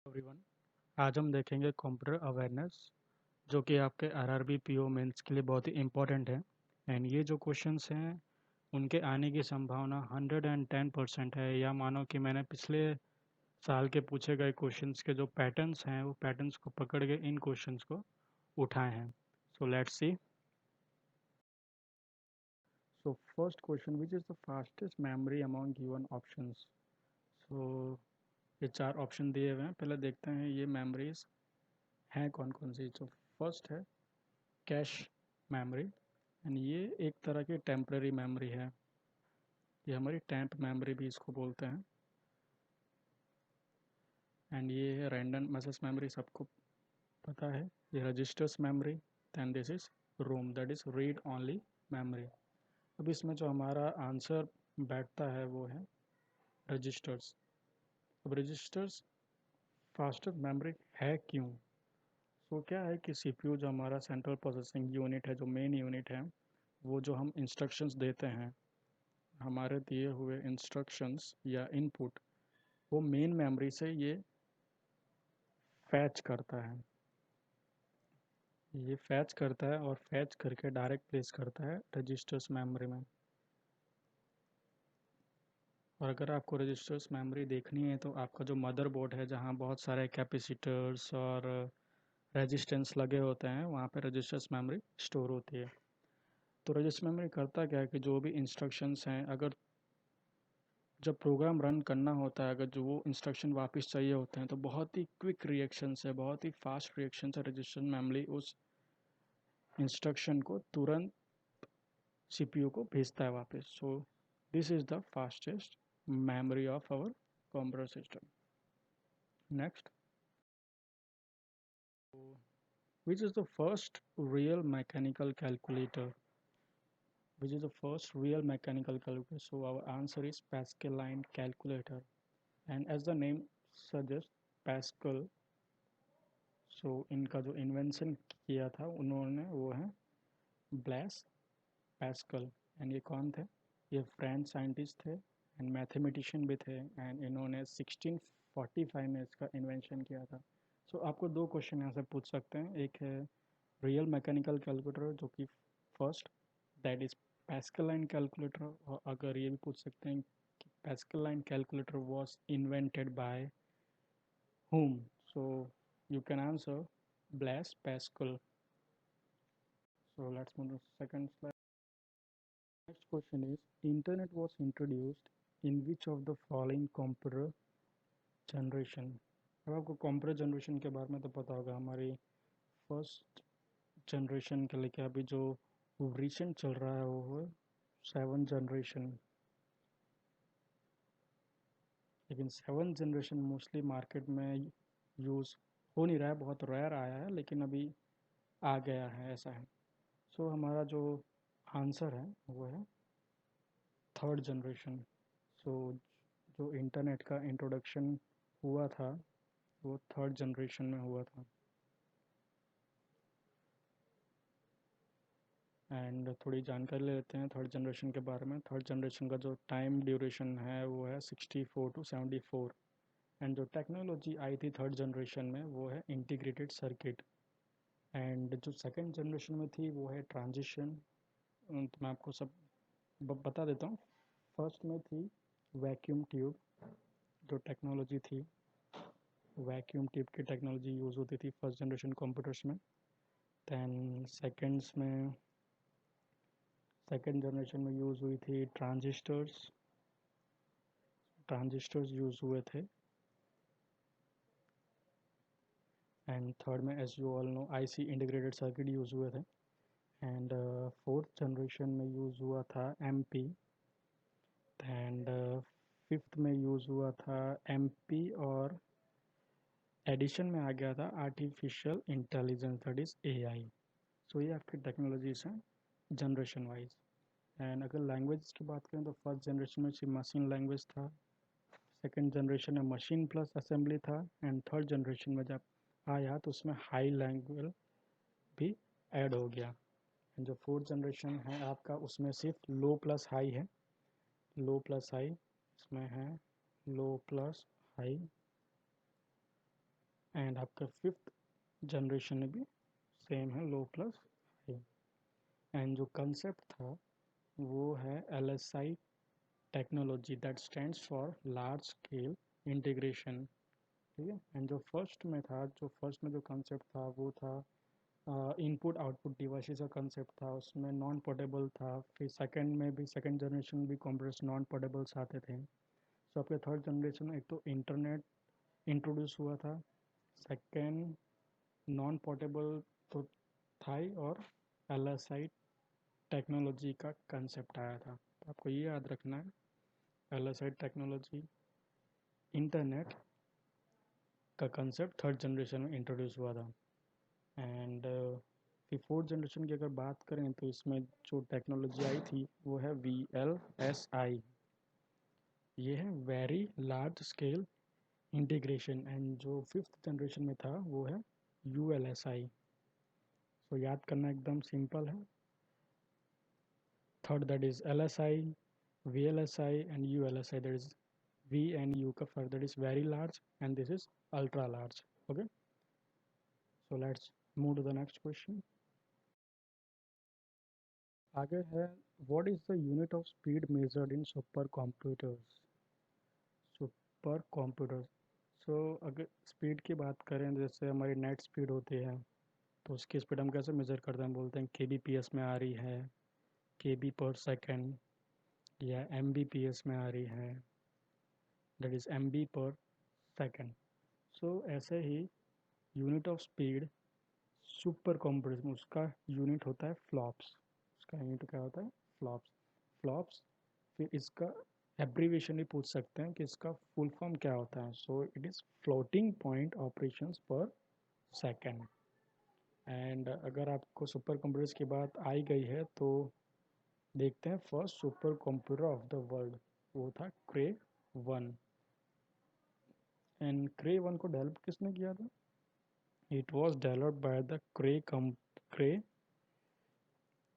Everyone, आज हम देखेंगे कंप्यूटर अवेयरनेस जो कि आपके आरआरबी पीओ मेंस के लिए बहुत ही इम्पोर्टेंट है। एंड ये जो क्वेश्चंस हैं उनके आने की संभावना 110% है। या मानो कि मैंने पिछले साल के पूछे गए क्वेश्चंस के जो पैटर्न्स हैं वो पैटर्न्स को पकड़ के इन क्वेश्चंस को उठाए हैं। So let's see. So first question, which is the fastest memory among given options. So ये चार ऑप्शन दिए हुए हैं, पहले देखते हैं ये मेमोरीज हैं कौन कौन सी। तो फर्स्ट है कैश मेमोरी, एंड ये एक तरह की टेम्परेरी मेमोरी है। ये हमारी टैंप मेमोरी भी इसको बोलते हैं। एंड ये है रैंडम मैसेज मेमोरी, सबको पता है। ये registers memory. Then this is ROM, that is read only memory. अब इसमें जो हमारा आंसर बैठता है वो है रजिस्टर्स। अब रजिस्टर्स फास्टर मेमोरी है क्यों? सो क्या है कि सीपीयू जो हमारा सेंट्रल प्रोसेसिंग यूनिट है, जो मेन यूनिट है, वो जो हम इंस्ट्रक्शंस देते हैं, हमारे दिए हुए इंस्ट्रक्शंस या इनपुट, वो मेन मेमोरी से ये फैच करता है। ये फैच करता है और फैच करके डायरेक्ट प्लेस करता है रजिस्टर्स मेमोरी में। और अगर आपको रजिस्टर्स मेमोरी देखनी है तो आपका जो मदरबोर्ड है, जहाँ बहुत सारे कैपेसिटर्स और रेजिस्टेंस लगे होते हैं, वहाँ पे रजिस्टर्स मेमोरी स्टोर होती है। तो रजिस्टर मेमोरी करता क्या है कि जो भी इंस्ट्रक्शंस हैं, अगर जब प्रोग्राम रन करना होता है, अगर जो वो इंस्ट्रक्शन वापस चाहिए होते हैं, तो बहुत ही क्विक रिएक्शन से, बहुत ही फास्ट रिएक्शन से रजिस्टर मेमोरी उस इंस्ट्रक्शन को तुरंत सीपीयू को भेजता है वापस। So this is the fastest memory of our computer system. Next, which is the first real mechanical calculator? Which is the first real mechanical calculator? So our answer is Pascal line calculator. And as the name suggests, Pascal, so इनका जो invention किया था उन्होंने वो है bless Pascal. And ये कौन थे? ये फ्रेंच साइंटिस्ट थे एंड मैथमेटिशियन भी थे। एंड इन्होंने 1645 में इसका इन्वेंशन किया था। सो आपको दो क्वेश्चन यहाँ से पूछ सकते हैं। एक है रियल मैकेनिकल कैलकुलेटर, जो कि first, that is Pascal line calculator. और अगर ये भी पूछ सकते हैं कि Pascal line calculator was invented by whom? So you can answer Blaise Pascal. So let's move to the second slide. Next question is, internet was introduced in which of the following computer generation? अब आपको computer generation के बारे में तो पता होगा। हमारी first generation के लिए अभी जो रिसेंट चल रहा है वो है 7th जनरेशन। लेकिन 7th जनरेशन मोस्टली मार्केट में यूज़ हो नहीं रहा है, बहुत रेयर आया है, लेकिन अभी आ गया है, ऐसा है। सो हमारा जो आंसर है वो है 3rd जनरेशन। सो जो इंटरनेट का इंट्रोडक्शन हुआ था वो 3rd जनरेशन में हुआ था। एंड थोड़ी जानकारी ले लेते हैं 3rd जनरेशन के बारे में। 3rd जनरेशन का जो टाइम ड्यूरेशन है वो है 64 to 74। एंड जो टेक्नोलॉजी आई थी 3rd जनरेशन में वो है इंटीग्रेटेड सर्किट। एंड जो 2nd जनरेशन में थी वो है ट्रांजिशन। तो मैं आपको सब बता देता हूँ। फर्स्ट में थी वैक्यूम ट्यूब, जो टेक्नोलॉजी थी, वैक्यूम ट्यूब की टेक्नोलॉजी यूज़ होती थी 1st जनरेशन कंप्यूटर्स में। दैन सेकेंड जनरेशन में यूज़ हुई थी ट्रांजिस्टर्स। ट्रांजिस्टर्स यूज़ हुए थे। एंड थर्ड में, as you all know, IC integrated circuit use हुए थे। एंड 4th जनरेशन में यूज़ हुआ था एमपी। एंड 5th में यूज़ हुआ था एमपी, और एडिशन में आ गया था artificial intelligence, that is AI. So ये आपकी टेक्नोलॉजीज हैं जनरेशन वाइज। एंड अगर लैंग्वेज की बात करें तो 1st जनरेशन में सिर्फ मशीन लैंग्वेज था। 2nd जनरेशन में मशीन प्लस असेंबली था। एंड 3rd जनरेशन में जब आया तो उसमें हाई लैंग्वेज भी ऐड हो गया। एंड जो 4th जनरेशन है आपका, उसमें सिर्फ लो प्लस हाई है। लो प्लस हाई इसमें है, लो प्लस हाई। एंड आपका 5th जनरेशन में भी सेम है, लो प्लस हाई। एंड जो कंसेप्ट था वो है LSI technology, that stands for large scale integration. ठीक है। एंड जो फर्स्ट में था, जो फर्स्ट में जो कंसेप्ट था वो था इनपुट आउटपुट डिवाइसेस का कंसेप्ट था, उसमें नॉन पोर्टेबल था। फिर सेकंड में भी, सेकंड जनरेशन में भी कंप्यूटर्स नॉन पोर्टेबल्स आते थे। सो आपके थर्ड जनरेशन में एक तो इंटरनेट इंट्रोड्यूस हुआ था, सेकंड नॉन पोर्टेबल तो था ही, और LSI टेक्नोलॉजी का कंसेप्ट आया था। तो आपको ये याद रखना है, LSI टेक्नोलॉजी, इंटरनेट का कंसेप्ट थर्ड जनरेशन में इंट्रोड्यूस हुआ था। एंड फिर फोर्थ जनरेशन की अगर बात करें तो इसमें जो टेक्नोलॉजी आई थी वो है VLSI। ये है very large scale integration. And जो फिफ्थ जनरेशन में था वो है ULSI। सो याद करना एकदम सिंपल है। Third that is LSI, VLSI and ULSI। That is V and U का फर्क, that is very large and this is ultra large. Okay, so let's move to the next question. आगे है, what is the unit of speed measured in super computers? Super computers, so अगर speed की बात करें, जैसे हमारी net speed होती है, तो उसकी स्पीड हम कैसे मेज़र करते हैं? बोलते हैं KBPS में आ रही है, KB/सेकेंड, या MBPS में आ रही है, दैट इज़ MB/सेकेंड। सो ऐसे ही unit of speed super computers में उसका यूनिट होता है फ्लॉप्स। उसका यूनिट क्या होता है? फ्लॉप्स। फ्लॉप्स, फिर इसका एब्रीविएशन भी पूछ सकते हैं कि इसका फुल फॉर्म क्या होता है। So it is floating point operations पर सेकेंड। एंड अगर आपको सुपर कंप्यूटर्स की बात आई गई है तो देखते हैं first super computer of the world, वो था क्रे 1। एंड क्रे 1 को डेवलप किसने किया था? It was developed by the Cray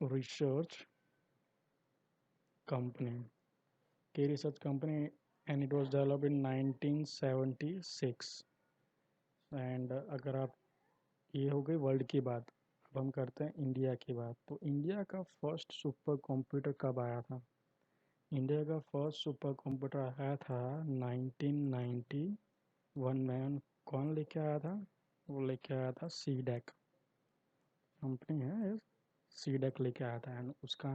research company, के research company, and it was developed in 1976। And अगर आप, ये हो गई वर्ल्ड की बात, अब हम करते हैं इंडिया की बात। तो इंडिया का फर्स्ट सुपर कंप्यूटर कब आया था? इंडिया का फर्स्ट सुपर कंप्यूटर आया था 1991 में। कौन लेके आया था? वो लेके आया था CDEC कंपनी है, CDEC लेके आया था। एंड उसका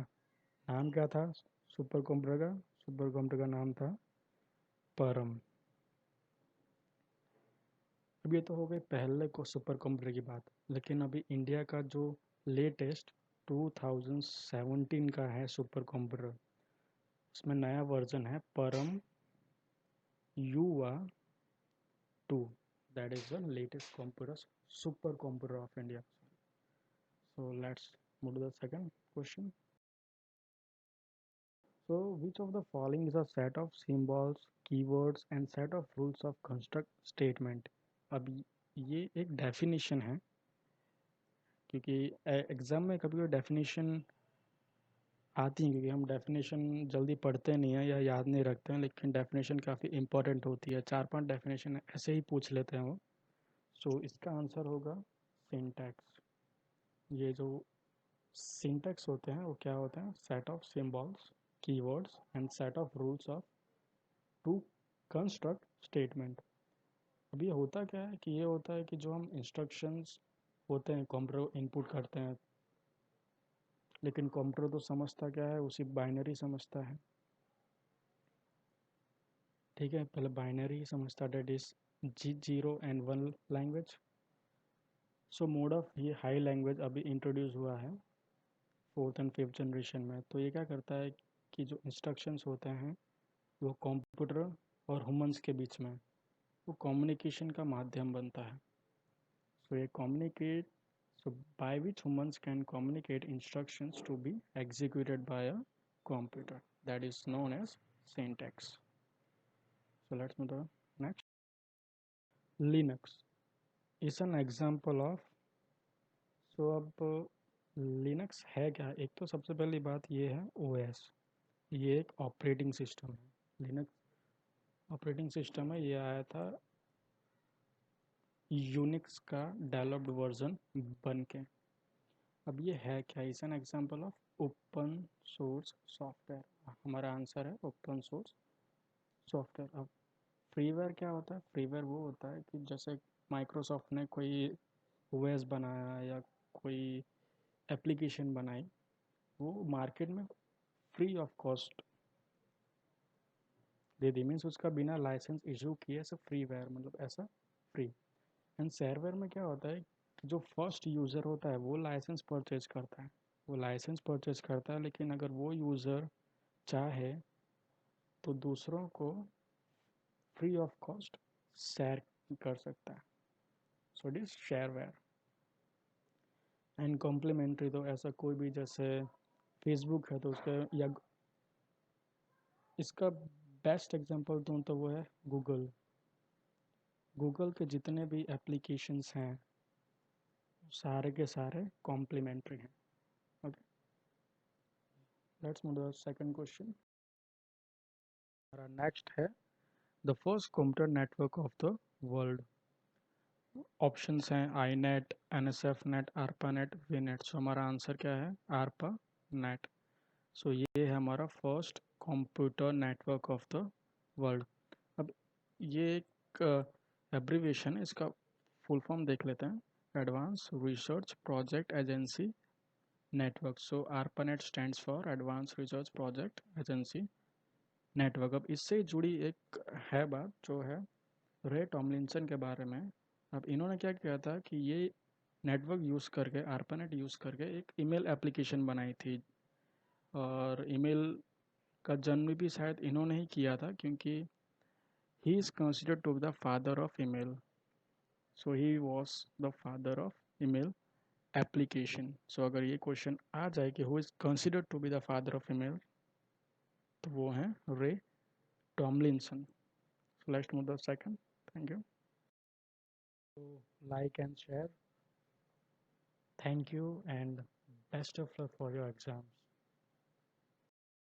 नाम क्या था सुपर कंप्यूटर का? सुपर कंप्यूटर का नाम था परम। अब ये तो हो गई पहले को सुपर कंप्यूटर की बात, लेकिन अभी इंडिया का जो लेटेस्ट 2017 का है सुपर कंप्यूटर, उसमें नया वर्जन है परम युवा 2। That is the latest computer, super computer of India. So let's move to the second question. So which of the following is a set of symbols, keywords and set of rules of construct statement? अब ये एक definition है, क्योंकि exam में कभी कभी definition आती है, क्योंकि हम डेफिनेशन जल्दी पढ़ते नहीं हैं या याद नहीं रखते हैं, लेकिन डेफिनेशन काफ़ी इंपॉर्टेंट होती है। 4-5 डेफिनेशन ऐसे ही पूछ लेते हैं वो। सो इसका आंसर होगा सिंटैक्स। ये जो सिंटैक्स होते हैं वो क्या होते हैं? Set of symbols, keywords and set of rules of to construct statement. अब ये होता क्या है कि ये होता है कि जो हम इंस्ट्रक्शंस होते हैं कंप्यूटर इनपुट करते हैं, लेकिन कंप्यूटर तो समझता क्या है? उसी बाइनरी समझता है। ठीक है, पहले बाइनरी ही समझता, that is G0 and 1 language. So mode of ये हाई लैंग्वेज अभी इंट्रोड्यूस हुआ है फोर्थ एंड फिफ्थ जनरेशन में। तो ये क्या करता है कि जो इंस्ट्रक्शंस होते हैं वो कंप्यूटर और ह्यूमंस के बीच में वो कम्युनिकेशन का माध्यम बनता है। सो ये communicate, so by which humans can communicate instructions to be executed by a computer, that is known as syntax. So let's move to the next. Linux is an example of, so अब Linux है क्या? एक तो सबसे पहली बात ये है OS, ये एक ऑपरेटिंग सिस्टम है। लिनक्स ऑपरेटिंग सिस्टम है, ये आया था यूनिक्स का डेवलप्ड वर्जन बन के। अब ये है क्या, is an example of open source software. हमारा आंसर है ओपन सोर्स सॉफ्टवेयर। अब फ्रीवेयर क्या होता है? फ्रीवेयर वो होता है कि जैसे माइक्रोसॉफ्ट ने कोई ओएस बनाया या कोई एप्लीकेशन बनाई, वो मार्केट में free of cost they the, means उसका बिना लाइसेंस इशू किए ऐसा फ्रीवेयर, मतलब ऐसा फ्री। एंड शेयरवेयर में क्या होता है कि जो फर्स्ट यूज़र होता है वो लाइसेंस परचेज करता है, वो लाइसेंस परचेज करता है, लेकिन अगर वो यूज़र चाहे तो दूसरों को फ्री ऑफ कॉस्ट शेयर कर सकता है। So it is shareware. And complimentary तो ऐसा कोई भी, जैसे फेसबुक है तो उसका, या इसका बेस्ट एग्जांपल दूँ तो वो है गूगल। गूगल के जितने भी एप्लीकेशंस हैं सारे के सारे कॉम्प्लीमेंट्री हैं। Okay, let's move to the second question. हमारा नेक्स्ट है the first computer network of the world. Options हैं I net, N S F net, ARPA net, V net. So हमारा आंसर क्या है? आरपा नेट। सो ये है हमारा first computer network of the world. अब ये एक एब्रीविएशन है, इसका फुल फॉर्म देख लेते हैं। Advance research project agency network. So आरपा net stands for advance research project agency network. अब इससे जुड़ी एक है बात, जो है रे टॉमलिंसन के बारे में। अब इन्होंने क्या किया था कि ये नेटवर्क यूज़ करके, आरपानेट यूज़ करके एक ईमेल एप्लीकेशन बनाई थी। और ईमेल का जन्म भी शायद इन्होंने ही किया था, क्योंकि he is considered to be the father of email. So he was the father of email application. So अगर ये क्वेश्चन आ जाए कि who is considered to be the father of email, तो वो हैं Ray Tomlinson. So let's move the second. Thank you. So like and share. Thank you and best of luck for your exams.